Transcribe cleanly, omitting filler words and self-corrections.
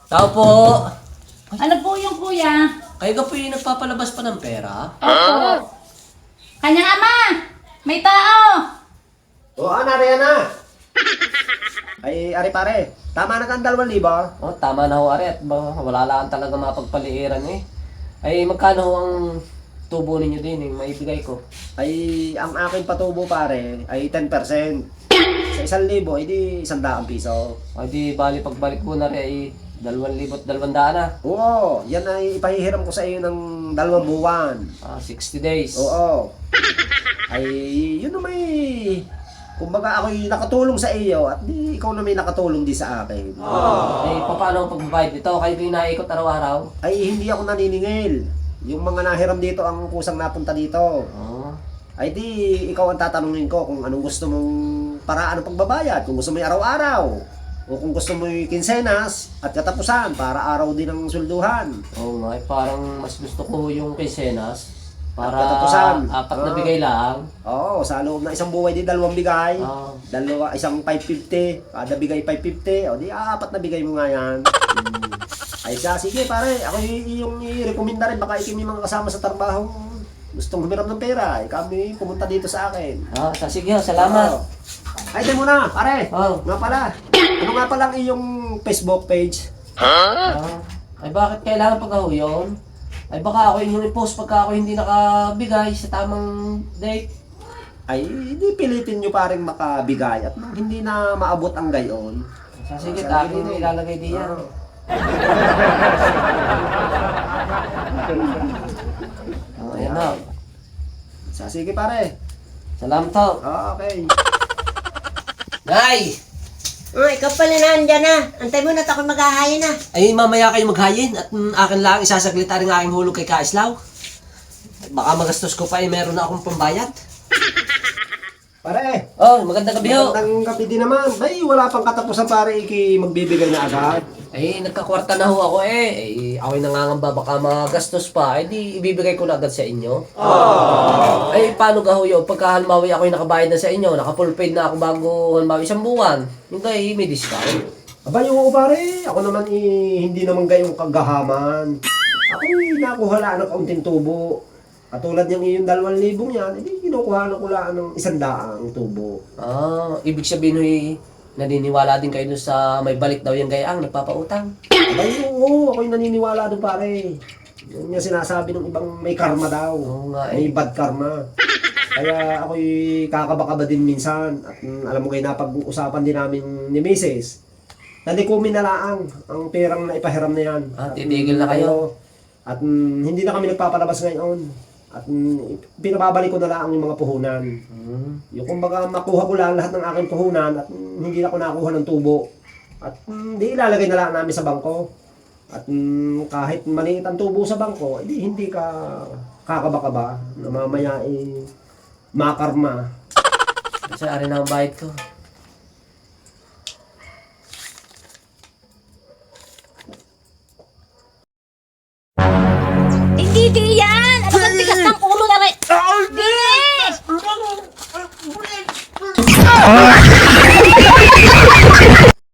Tao po! Ano po yung kuya? Kayo ka po yung nagpapalabas pa ng pera? Opo. Kanyang ama! May tao! Oo, nariyan na. Ay, ari pare, tama na kang 2,000. Oh, tama na ho, Aret. Wala lang talaga mapagpaliiran eh. Ay, magkano ho ang tubo ninyo din eh, maibigay ko? Ay, ang aking patubo pare ay 10%. Sa 1,000, edi 100 piso. Ay, di bali pagbalik ko na rin ay 2,200 na. Oo, yan ay ipahihiram ko sa iyo ng 2 buwan. 60 days. Oo. Ay, yun na may... Kumbaga ako'y nakatulong sa iyo at di ikaw na may nakatulong di sa akin. Eh, paano ang pagbabayad dito? Kayo yung naikot araw-araw? Ay, hindi ako naniningil. Yung mga nahiram dito ang kusang napunta dito. Oh. Ay di, ikaw ang tatanungin ko kung anong gusto mong paraan ng pagbabayad. Kung gusto mo yung araw-araw. O kung gusto mo yung kinsenas at katapusan para araw din ang sulduhan. Oo nga, parang mas gusto ko yung quincenas. Para Katapusan. 4 na bigay lang. Oo, sa loob ng isang buhay di 2 bigay. Oo. Isang 550. Kada bigay 550. O di 4 na bigay mo nga yan. Ay sige pare, ako yung i-recommenda rin. Baka ikaw may mga kasama sa trabaho gustong humiram ng pera. Kami pumunta dito sa akin. Sige ho, salamat. Oo. Ay, di mo na, pare. Oh. Nga pala. Ano nga pala ang iyong Facebook page? Ay bakit kailangan pagkaho yun? Ay baka ako yung i-post pagka ako hindi nakabigay sa tamang date. Ay, hindi pilitin nyo paring makabigay at nang hindi na maabot ang gayon. Sige, Sabi akin din yung eh. ilalagay diyan. Ayan na. Sige pare. Salamat ho. Okay. Nay! Ikaw pala nandyan na. Antay mo na at ako maghahayin na. Ay mamaya kayo maghayin at akin lang isasaglita rin aking hulog kay Kaislaw. Baka magastos ko pa meron na akong pambayad. Pare. Oh, magandang gabi ho. Magandang gabi din naman. Ay, wala pang katapusan pare. Magbibigay na agad. Ay, nagkakwarta na ho ako eh. Ay, ako'y nangangamba baka magastos pa. Ay, di ibibigay ko na agad sa inyo. Ay, paano ga ho yun? Pagka halimbawa ako'y nakabayad na sa inyo, naka-full paid na ako bago halimbawa 1 buwan. Hindi, may discount. Abay, oo pare. Ako naman hindi naman gayong kagahaman. Ako nakuha lang ng kaunting tubo. Katulad yung iyong 2,000 yan, hindi kinukuha ko lang ng 100 tubo. Ibig sabihin ho'y naniniwala din kayo dun sa may balik daw yung gayang nagpapautang. Abay, oo. Ako'y naniniwala doon pare. Yun yung sinasabi ng ibang may karma daw. Oo nga eh. May bad karma. Kaya ako'y kakabakaba din minsan. At alam mo kayo, napag-uusapan din namin ni Mrs. Nalikumin na lang ang perang na ipahiram na yan. Titigil na kayo? At hindi na kami nagpapalabas ngayon. At pinababalik ko na lang yung mga puhunan. Yung kumbaga makuha ko lang lahat ng aking puhunan at hindi na ako nakuha ng tubo. At hindi ilalagay na lang namin sa bangko. At kahit maliit ang tubo sa bangko, hindi ka kakabakaba na mamaya makarma. Kasi ari na ang bayad ko.